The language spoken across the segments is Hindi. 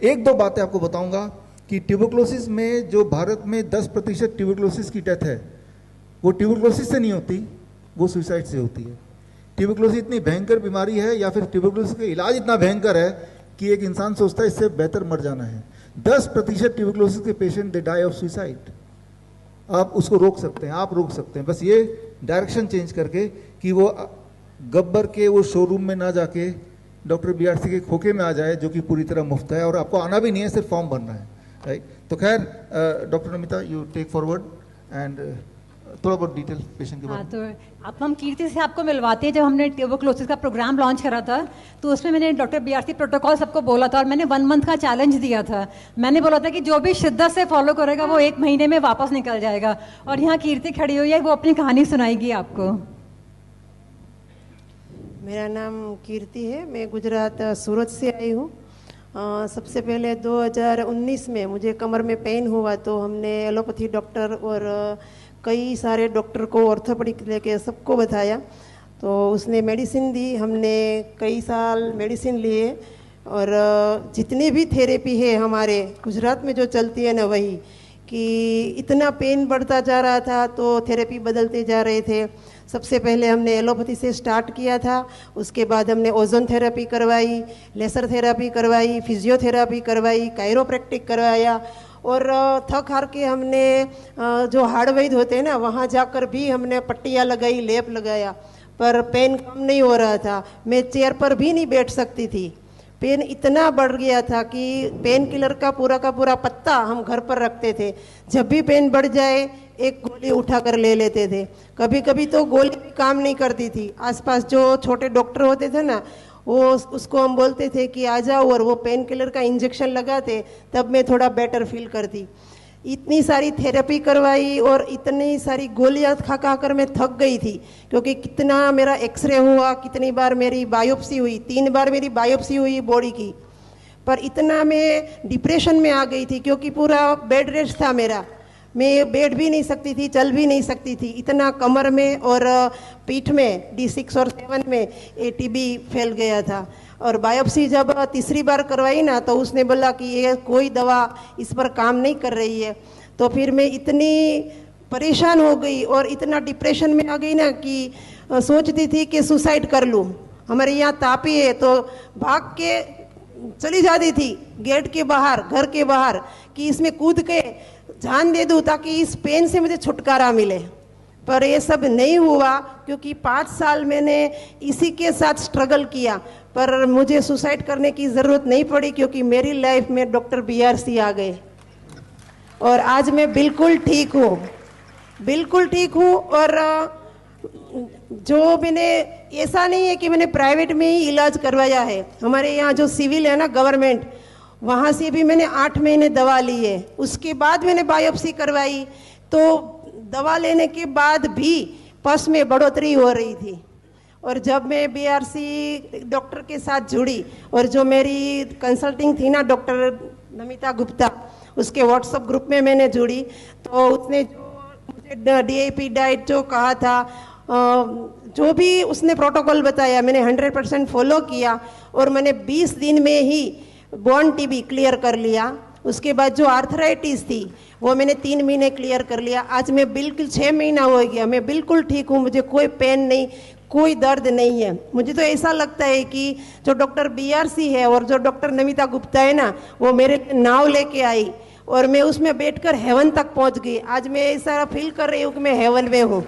एक दो बातें आपको बताऊंगा कि ट्यूबरक्लोसिस में जो भारत में 10% ट्यूबरक्लोसिस की डेथ है, वो ट्यूबरक्लोसिस से नहीं होती, वो सुसाइड से होती है। ट्यूबरक्लोसिस इतनी भयंकर बीमारी है, या फिर ट्यूबरक्लोसिस का इलाज इतना भयंकर है कि एक इंसान सोचता है इससे बेहतर मर जाना है। 10% ट्यूबरक्लोसिस के patient they die of suicide. आप उसको रोक सकते हैं, आप रोक सकते हैं, बस ये डायरेक्शन चेंज करके कि वो गब्बर के वो शोरूम में ना जाके डॉक्टर बीआरसी के खोखे में आ जाए, जो कि पूरी तरह मुफ्त है और आपको आना भी नहीं है, सिर्फ फॉर्म भरना है, राइट। तो खैर doctor Namita, you take forward and थोड़ा बहुत डिटेल पेशेंट के बारे में। तो अब हम कीर्ति से आपको मिलवाते हैं। जब हमने ट्यूबरक्लोसिस का प्रोग्राम लॉन्च करा था तो उसमें मैंने डॉक्टर बीआरसी प्रोटोकॉल सबको बोला था, और मैंने 1 मंथ का चैलेंज दिया था। मैंने बोला था कि जो भी शिद्दत से फॉलो करेगा वो 1 महीने में वापस निकल जाएगा। और यहाँ कीर्ति खड़ी हुई है, वो अपनी कहानी सुनाएगी आपको। मेरा नाम कीर्ति है, मैं गुजरात सूरत से आई हूँ। सबसे पहले 2019 में मुझे कमर में पेन हुआ, तो हमने एलोपैथी डॉक्टर और कई सारे डॉक्टर को, ऑर्थोपेडिक लेके सबको बताया, तो उसने मेडिसिन दी। हमने कई साल मेडिसिन लिए, और जितनी भी थेरेपी है हमारे गुजरात में जो चलती है ना, वही कि इतना पेन बढ़ता जा रहा था तो थेरेपी बदलते जा रहे थे। सबसे पहले हमने एलोपैथी से स्टार्ट किया था, उसके बाद हमने ओजोन थेरेपी करवाई, लेसर थेरेपी करवाई, फिजियोथेरेपी करवाई, कायरोप्रैक्टिक करवाया, और थक हार के हमने जो हार्ड वैद्य होते हैं ना, वहाँ जाकर भी हमने पट्टियाँ लगाई, लेप लगाया, पर पेन कम नहीं हो रहा था। मैं चेयर पर भी नहीं बैठ सकती थी, पेन इतना बढ़ गया था कि पेन किलर का पूरा पत्ता हम घर पर रखते थे। जब भी पेन बढ़ जाए एक गोली उठा कर ले लेते थे। कभी कभी तो गोली भी काम नहीं करती थी। आसपास जो छोटे डॉक्टर होते थे ना, वो उसको हम बोलते थे कि आ जाओ, और वो पेन किलर का इंजेक्शन लगाते, तब मैं थोड़ा बेटर फील करती। इतनी सारी थेरेपी करवाई और इतनी सारी गोलियां खा खा कर मैं थक गई थी, क्योंकि कितना मेरा एक्सरे हुआ, कितनी बार मेरी बायोप्सी हुई, 3 बार मेरी बायोप्सी हुई बॉडी की। पर इतना मैं डिप्रेशन में आ गई थी, क्योंकि पूरा बेड रेस्ट था मेरा। मैं बैठ भी नहीं सकती थी, चल भी नहीं सकती थी, इतना कमर में और पीठ में D6 और 7 में ATB फैल गया था। और बायोप्सी जब तीसरी बार करवाई ना, तो उसने बोला कि ये कोई दवा इस पर काम नहीं कर रही है। तो फिर मैं इतनी परेशान हो गई और इतना डिप्रेशन में आ गई ना कि सोचती थी कि सुसाइड कर लूँ। हमारे यहाँ तापी है, तो भाग के चली जाती थी गेट के बाहर, घर के बाहर, कि इसमें कूद के जान दे दूँ ताकि इस पेन से मुझे छुटकारा मिले। पर ये सब नहीं हुआ, क्योंकि 5 साल मैंने इसी के साथ स्ट्रगल किया, पर मुझे सुसाइड करने की ज़रूरत नहीं पड़ी, क्योंकि मेरी लाइफ में डॉक्टर बीआरसी आ गए और आज मैं बिल्कुल ठीक हूँ, बिल्कुल ठीक हूँ। और जो मैंने, ऐसा नहीं है कि मैंने प्राइवेट में ही इलाज करवाया है। हमारे यहाँ जो सिविल है ना, गवर्नमेंट, वहाँ से भी मैंने 8 महीने दवा ली है। उसके बाद मैंने बायोप्सी करवाई, तो दवा लेने के बाद भी पस में बढ़ोतरी हो रही थी। और जब मैं बीआरसी डॉक्टर के साथ जुड़ी, और जो मेरी कंसल्टिंग थी ना डॉक्टर नमिता गुप्ता, उसके व्हाट्सएप ग्रुप में मैंने जुड़ी, तो उसने जो मुझे DAP डाइट जो कहा था, जो भी उसने प्रोटोकॉल बताया, मैंने 100% फॉलो किया, और मैंने 20 दिन में ही बोन TB क्लियर कर लिया। उसके बाद जो आर्थराइटिस थी वो मैंने 3 महीने क्लियर कर लिया। आज मैं बिल्कुल 6 महीना हो गया, मैं बिल्कुल ठीक हूँ, मुझे कोई पेन नहीं, कोई दर्द नहीं है। मुझे तो ऐसा लगता है कि जो डॉक्टर बीआरसी है और जो डॉक्टर नमिता गुप्ता है ना, वो मेरे नाव लेके आई और मैं उसमें बैठकर हेवन तक पहुँच गई। आज मैं ऐसा फील कर रही हूँ कि मैं हेवन में हूँ।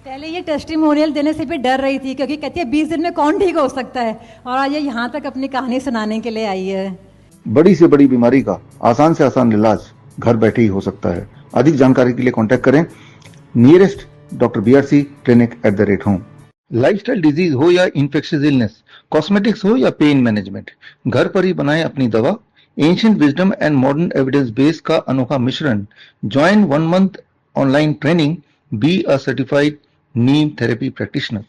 पहले ये टेस्टिमोनियल देने से भी डर रही थी, क्योंकि कहती है 20 दिन में कौन ठीक हो सकता है, और आज ये यहाँ तक अपनी कहानी सुनाने के लिए आई है। बड़ी से बड़ी बीमारी का आसान से आसान इलाज घर बैठे ही हो सकता है। अधिक जानकारी के लिए कांटेक्ट करें nearest doctor BRC clinic @home। Lifestyle disease हो या इन्फेक्शियस इलनेस, कॉस्मेटिक्स हो या पेन मैनेजमेंट, घर पर ही बनाएं अपनी दवा। Ancient wisdom and modern evidence base का अनोखा मिश्रण। Join 1 month online training, be a certified Neem therapy practitioner.